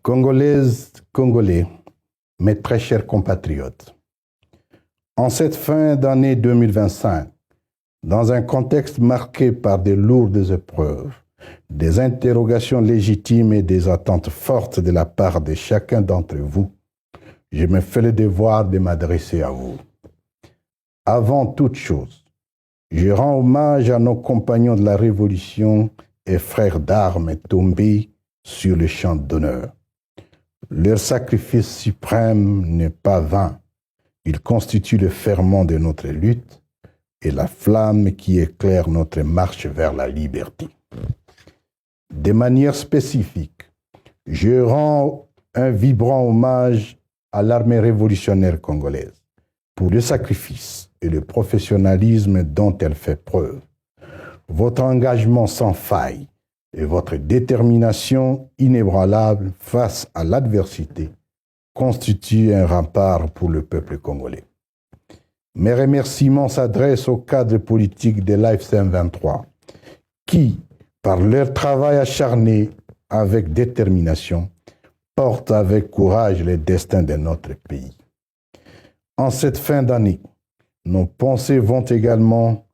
Congolaises, Congolais, mes très chers compatriotes, en cette fin d'année 2025, dans un contexte marqué par de lourdes épreuves, des interrogations légitimes et des attentes fortes de la part de chacun d'entre vous, je me fais le devoir de m'adresser à vous. Avant toute chose, je rends hommage à nos compagnons de la Révolution et frères d'armes tombés sur le champ d'honneur. Leur sacrifice suprême n'est pas vain. Il constitue le ferment de notre lutte et la flamme qui éclaire notre marche vers la liberté. De manière spécifique, je rends un vibrant hommage à l'armée révolutionnaire congolaise pour le sacrifice et le professionnalisme dont elle fait preuve. Votre engagement sans faille et votre détermination inébranlable face à l'adversité constituent un rempart pour le peuple congolais. Mes remerciements s'adressent aux cadres politiques de l'AFC 23 qui, par leur travail acharné avec détermination, portent avec courage le destin de notre pays. En cette fin d'année, nos pensées vont également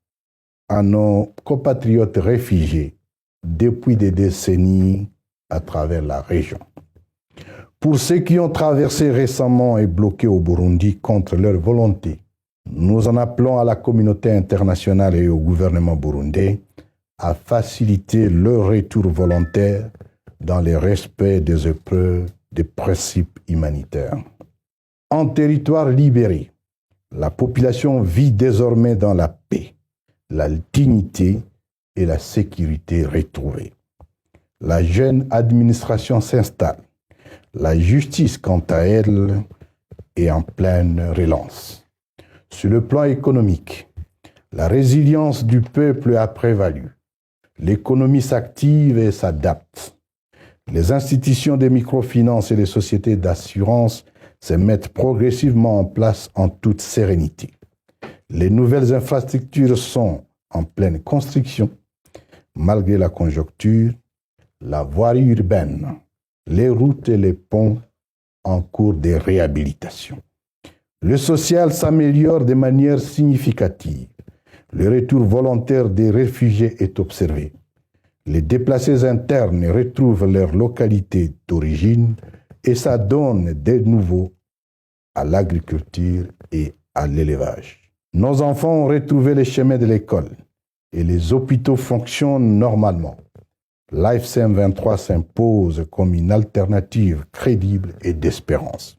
à nos compatriotes réfugiés depuis des décennies à travers la région. Pour ceux qui ont traversé récemment et bloqué au Burundi contre leur volonté, nous en appelons à la communauté internationale et au gouvernement burundais à faciliter leur retour volontaire dans le respect des épreuves des principes humanitaires. En territoire libéré, la population vit désormais dans la paix, la dignité et la sécurité retrouvée. La jeune administration s'installe. La justice, quant à elle, est en pleine relance. Sur le plan économique, la résilience du peuple a prévalu. L'économie s'active et s'adapte. Les institutions de microfinance et les sociétés d'assurance se mettent progressivement en place en toute sérénité. Les nouvelles infrastructures sont en pleine construction. Malgré la conjoncture, la voirie urbaine, les routes et les ponts en cours de réhabilitation. Le social s'améliore de manière significative. Le retour volontaire des réfugiés est observé. Les déplacés internes retrouvent leur localité d'origine et s'adonnent de nouveau à l'agriculture et à l'élevage. Nos enfants ont retrouvé les chemins de l'école et les hôpitaux fonctionnent normalement. L'AFC 23 s'impose comme une alternative crédible et d'espérance.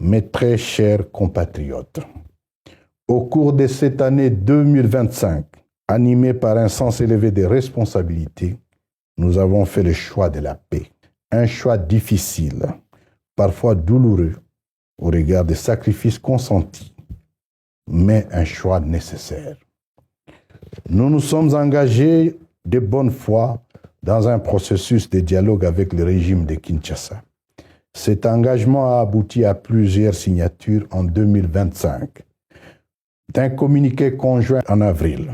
Mes très chers compatriotes, au cours de cette année 2025, animée par un sens élevé de responsabilité, nous avons fait le choix de la paix. Un choix difficile, parfois douloureux, au regard des sacrifices consentis, mais un choix nécessaire. Nous nous sommes engagés de bonne foi dans un processus de dialogue avec le régime de Kinshasa. Cet engagement a abouti à plusieurs signatures en 2025, d'un communiqué conjoint en avril,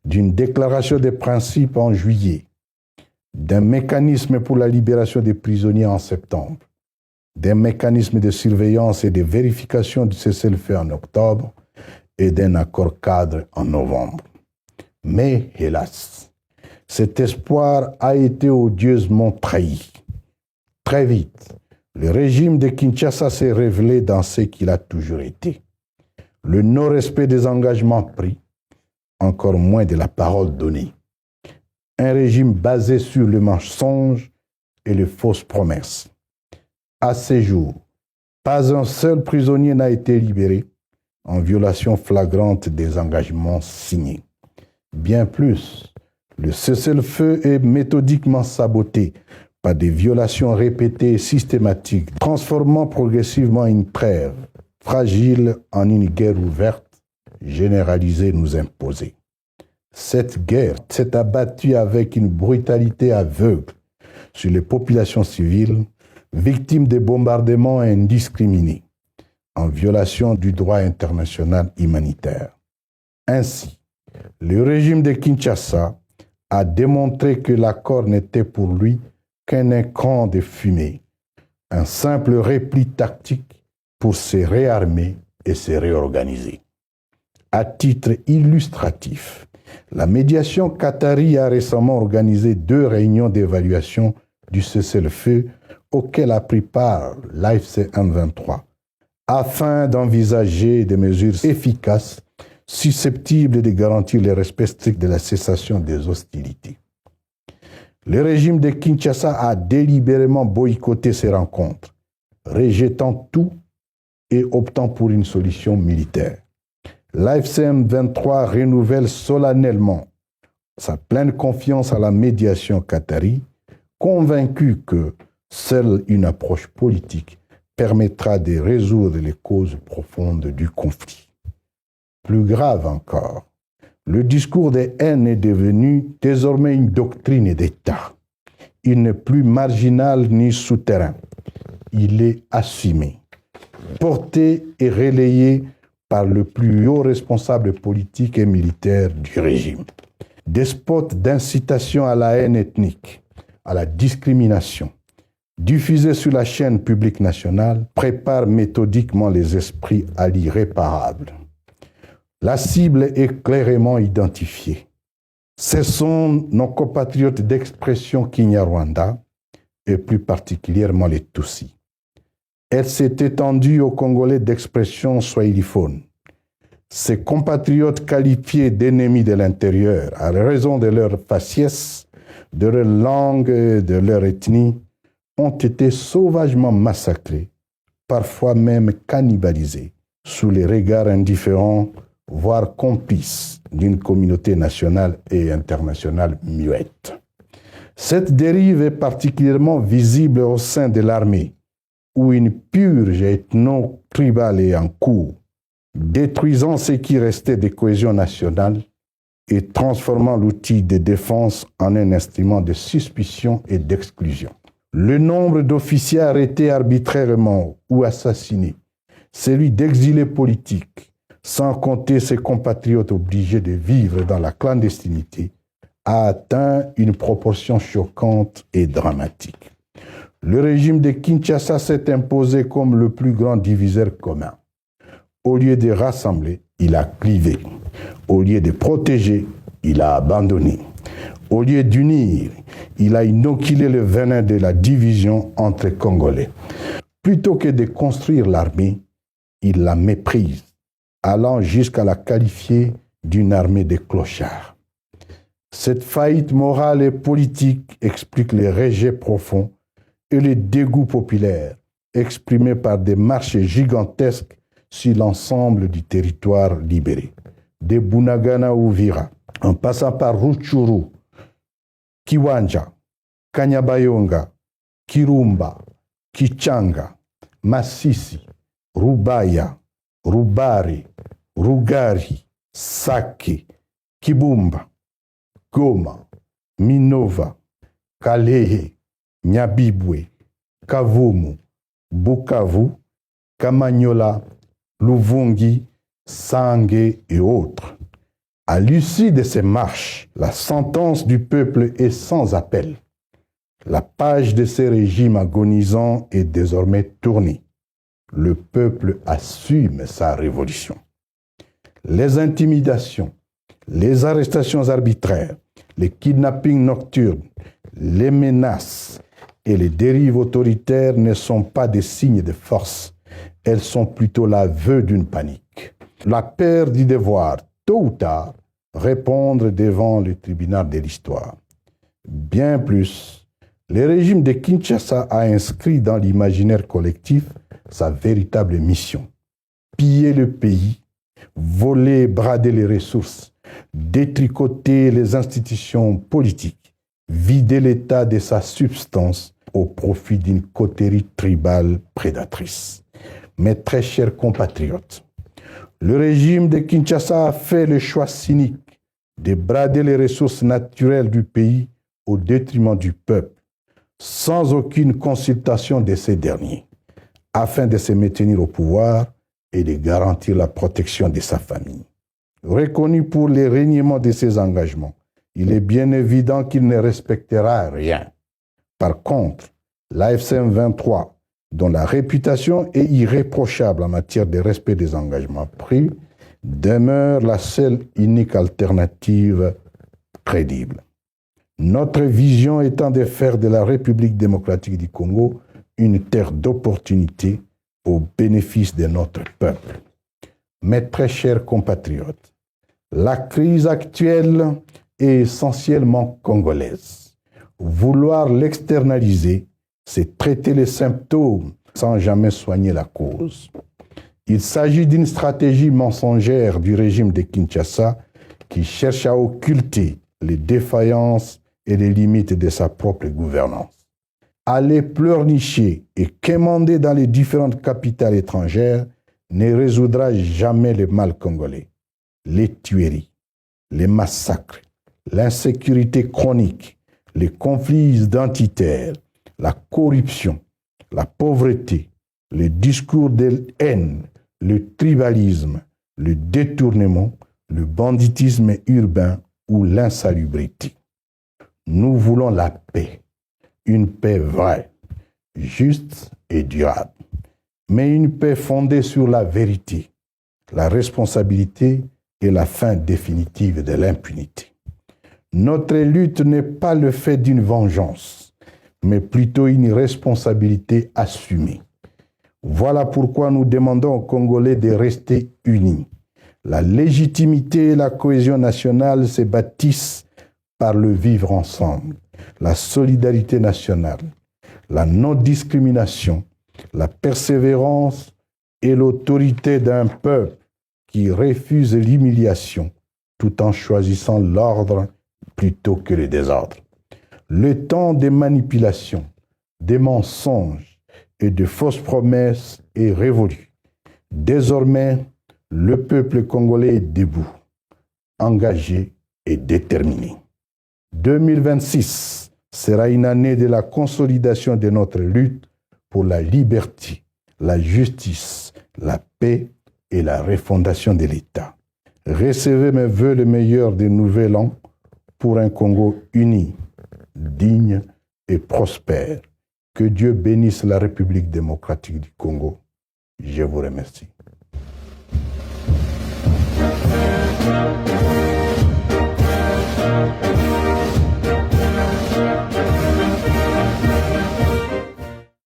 d'une déclaration de principes en juillet, d'un mécanisme pour la libération des prisonniers en septembre, d'un mécanisme de surveillance et de vérification du cessez-le-feu en octobre et d'un accord cadre en novembre. Mais hélas, cet espoir a été odieusement trahi. Très vite, le régime de Kinshasa s'est révélé dans ce qu'il a toujours été. Le non-respect des engagements pris, encore moins de la parole donnée. Un régime basé sur le mensonge et les fausses promesses. À ce jour, pas un seul prisonnier n'a été libéré en violation flagrante des engagements signés. Bien plus, le cessez-le-feu est méthodiquement saboté par des violations répétées et systématiques, transformant progressivement une trêve fragile en une guerre ouverte, généralisée nous imposée. Cette guerre s'est abattue avec une brutalité aveugle sur les populations civiles, victimes de bombardements indiscriminés, en violation du droit international humanitaire. Ainsi, le régime de Kinshasa a démontré que l'accord n'était pour lui qu'un écran de fumée, un simple repli tactique pour se réarmer et se réorganiser. À titre illustratif, la médiation qatari a récemment organisé 2 réunions d'évaluation du cessez-le-feu auxquelles a pris part l'AFC M23, afin d'envisager des mesures efficaces susceptibles de garantir le respect strict de la cessation des hostilités. Le régime de Kinshasa a délibérément boycotté ces rencontres, rejetant tout et optant pour une solution militaire. L'AFC M23 renouvelle solennellement sa pleine confiance à la médiation qatari, convaincu que seule une approche politique permettra de résoudre les causes profondes du conflit. Plus grave encore, le discours de haine est devenu désormais une doctrine d'État. Il n'est plus marginal ni souterrain. Il est assumé, porté et relayé par le plus haut responsable politique et militaire du régime. Des spots d'incitation à la haine ethnique, à la discrimination, diffusés sur la chaîne publique nationale, préparent méthodiquement les esprits à l'irréparable. La cible est clairement identifiée. Ce sont nos compatriotes d'expression Kinyarwanda, et plus particulièrement les Tutsis. Elle s'est étendue aux Congolais d'expression swahiliphone. Ces compatriotes qualifiés d'ennemis de l'intérieur à raison de leur faciès, de leur langue et de leur ethnie, ont été sauvagement massacrés, parfois même cannibalisés, sous les regards indifférents, voire complices d'une communauté nationale et internationale muette. Cette dérive est particulièrement visible au sein de l'armée, où une purge ethno-tribale est en cours, détruisant ce qui restait de cohésion nationale et transformant l'outil de défense en un instrument de suspicion et d'exclusion. Le nombre d'officiers arrêtés arbitrairement ou assassinés, celui d'exilés politiques, sans compter ses compatriotes obligés de vivre dans la clandestinité, a atteint une proportion choquante et dramatique. Le régime de Kinshasa s'est imposé comme le plus grand diviseur commun. Au lieu de rassembler, il a clivé. Au lieu de protéger, il a abandonné. Au lieu d'unir, il a inoculé le venin de la division entre Congolais. Plutôt que de construire l'armée, il la méprise, allant jusqu'à la qualifier d'une armée de clochards. Cette faillite morale et politique explique les rejets profonds et le dégoût populaire exprimés par des marches gigantesques sur l'ensemble du territoire libéré. De Bunagana à Uvira, en passant par Rutshuru, Kiwanja, Kanyabayonga, Kirumba, Kichanga, Masisi, Rubaya, Rubari, Rugari, Sake, Kibumba, Goma, Minova, Kalehe, Nyabibwe, Kavumu, Bukavu, Kamanyola, Luvungi, Sange et autres. À l'issue de ces marches, la sentence du peuple est sans appel. La page de ces régimes agonisants est désormais tournée. Le peuple assume sa révolution. Les intimidations, les arrestations arbitraires, les kidnappings nocturnes, les menaces et les dérives autoritaires ne sont pas des signes de force. Elles sont plutôt l'aveu d'une panique. La peur du devoir, tôt ou tard, répondre devant le tribunal de l'histoire. Bien plus, le régime de Kinshasa a inscrit dans l'imaginaire collectif sa véritable mission. Piller le pays, voler, brader les ressources, détricoter les institutions politiques, vider l'État de sa substance au profit d'une coterie tribale prédatrice. Mes très chers compatriotes, le régime de Kinshasa a fait le choix cynique de brader les ressources naturelles du pays au détriment du peuple, sans aucune consultation de ces derniers, afin de se maintenir au pouvoir et de garantir la protection de sa famille. Reconnu pour les reniements de ses engagements, il est bien évident qu'il ne respectera rien. Par contre, l'AFC M23 dont la réputation est irréprochable en matière de respect des engagements pris, demeure la seule unique alternative crédible. Notre vision étant de faire de la République démocratique du Congo une terre d'opportunités au bénéfice de notre peuple. Mes très chers compatriotes, la crise actuelle est essentiellement congolaise. Vouloir l'externaliser, c'est traiter les symptômes sans jamais soigner la cause. Il s'agit d'une stratégie mensongère du régime de Kinshasa qui cherche à occulter les défaillances et les limites de sa propre gouvernance. Aller pleurnicher et quémander dans les différentes capitales étrangères ne résoudra jamais le mal congolais. Les tueries, les massacres, l'insécurité chronique, les conflits identitaires, la corruption, la pauvreté, le discours de haine, le tribalisme, le détournement, le banditisme urbain ou l'insalubrité. Nous voulons la paix, une paix vraie, juste et durable, mais une paix fondée sur la vérité, la responsabilité et la fin définitive de l'impunité. Notre lutte n'est pas le fait d'une vengeance, mais plutôt une responsabilité assumée. Voilà pourquoi nous demandons aux Congolais de rester unis. La légitimité et la cohésion nationale se bâtissent par le vivre ensemble, la solidarité nationale, la non-discrimination, la persévérance et l'autorité d'un peuple qui refuse l'humiliation tout en choisissant l'ordre plutôt que le désordre. Le temps des manipulations, des mensonges et de fausses promesses est révolu. Désormais, le peuple congolais est debout, engagé et déterminé. 2026 sera une année de la consolidation de notre lutte pour la liberté, la justice, la paix et la refondation de l'État. Recevez mes vœux le meilleur des nouvel an pour un Congo uni, digne et prospère. Que Dieu bénisse la République démocratique du Congo. Je vous remercie.